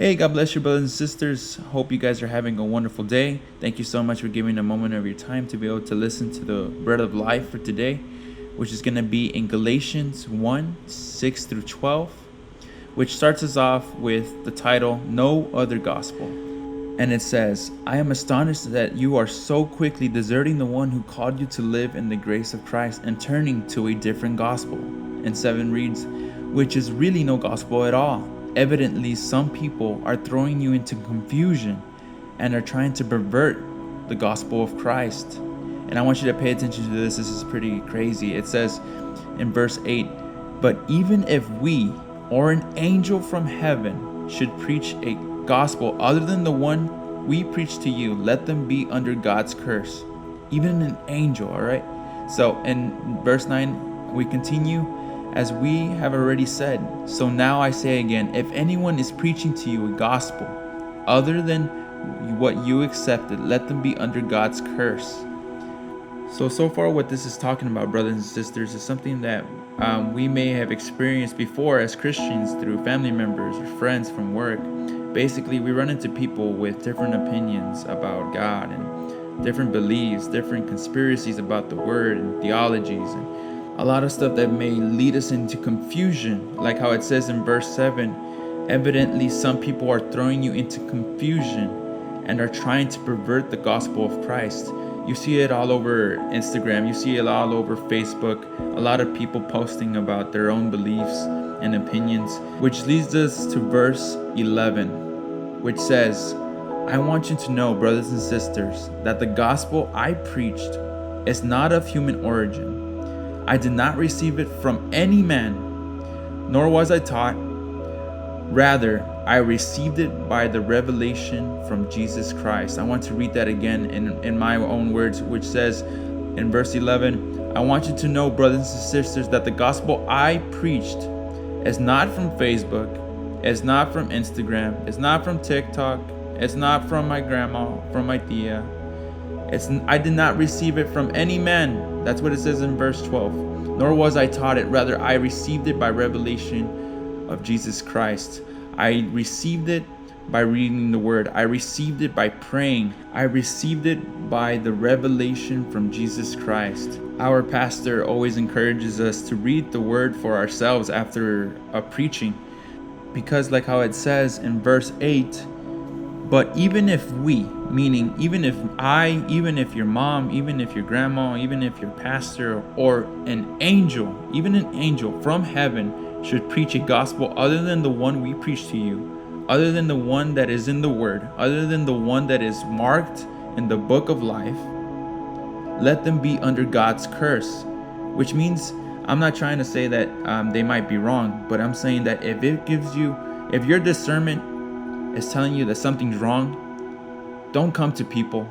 Hey, God bless you, brothers and sisters. Hope you guys are having a wonderful day. Thank you so much for giving a moment of your time to be able to listen to the bread of life for today, which is going to be in Galatians 1:6-12, which starts us off with the title, No Other Gospel. And it says, I am astonished that you are so quickly deserting the one who called you to live in the grace of Christ and turning to a different gospel. And 7 reads, which is really no gospel at all. Evidently, some people are throwing you into confusion and are trying to pervert the gospel of Christ. And I want you to pay attention to this. This is pretty crazy. It says in verse 8, but even if we or an angel from heaven should preach a gospel other than the one we preach to you, let them be under God's curse. Even an angel, all right? So in verse 9, we continue. As we have already said, so now I say again, if anyone is preaching to you a gospel other than what you accepted, let them be under God's curse. So far what this is talking about, brothers and sisters, is something that we may have experienced before as Christians through family members or friends from work. Basically, we run into people with different opinions about God and different beliefs, different conspiracies about the word and theologies, and a lot of stuff that may lead us into confusion, like how it says in verse 7, evidently some people are throwing you into confusion and are trying to pervert the gospel of Christ. You see it all over Instagram, you see it all over Facebook, a lot of people posting about their own beliefs and opinions, which leads us to verse 11, which says, I want you to know, brothers and sisters, that the gospel I preached is not of human origin. I did not receive it from any man, nor was I taught. Rather, I received it by the revelation from Jesus Christ. I want to read that again in my own words, which says in verse 11, I want you to know, brothers and sisters, that the gospel I preached is not from Facebook, it's not from Instagram, it's not from TikTok, it's not from my grandma, from my tia. I did not receive it from any man. That's what it says in verse 12. Nor was I taught it. Rather, I received it by revelation of Jesus Christ. I received it by reading the word. I received it by praying. I received it by the revelation from Jesus Christ. Our pastor always encourages us to read the word for ourselves after a preaching. Because like how it says in verse 8, but even if we, meaning even if I, even if your mom, even if your grandma, even if your pastor or an angel, even an angel from heaven should preach a gospel other than the one we preach to you, other than the one that is in the word, other than the one that is marked in the book of life, let them be under God's curse. Which means, I'm not trying to say that they might be wrong, but I'm saying that if your discernment is telling you that something's wrong, don't come to people,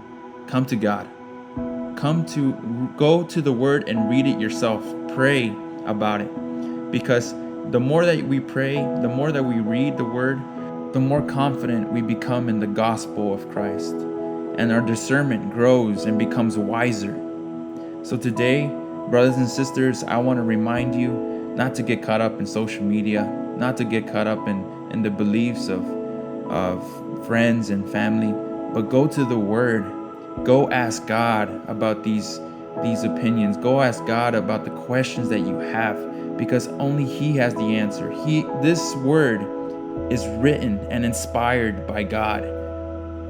come to God. Go to the word and read it yourself. Pray about it. Because the more that we pray, the more that we read the word, the more confident we become in the gospel of Christ. And our discernment grows and becomes wiser. So today, brothers and sisters, I want to remind you not to get caught up in social media, not to get caught up in the beliefs of friends and family, but go to the word. Go ask God about these opinions. Go ask God about the questions that you have, because only He has the answer. This word is written and inspired by God.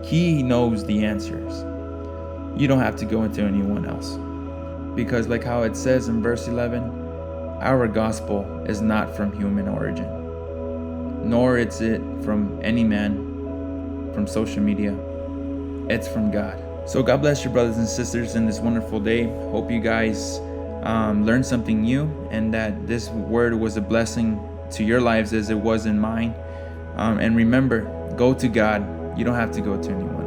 He knows the answers. You don't have to go into anyone else, because like how it says in verse 11, our gospel is not from human origin, nor is it from any man, from social media. It's from God. So God bless you, brothers and sisters, in this wonderful day. Hope you guys learned something new, and that this word was a blessing to your lives as it was in mine. And remember, go to God. You don't have to go to anyone.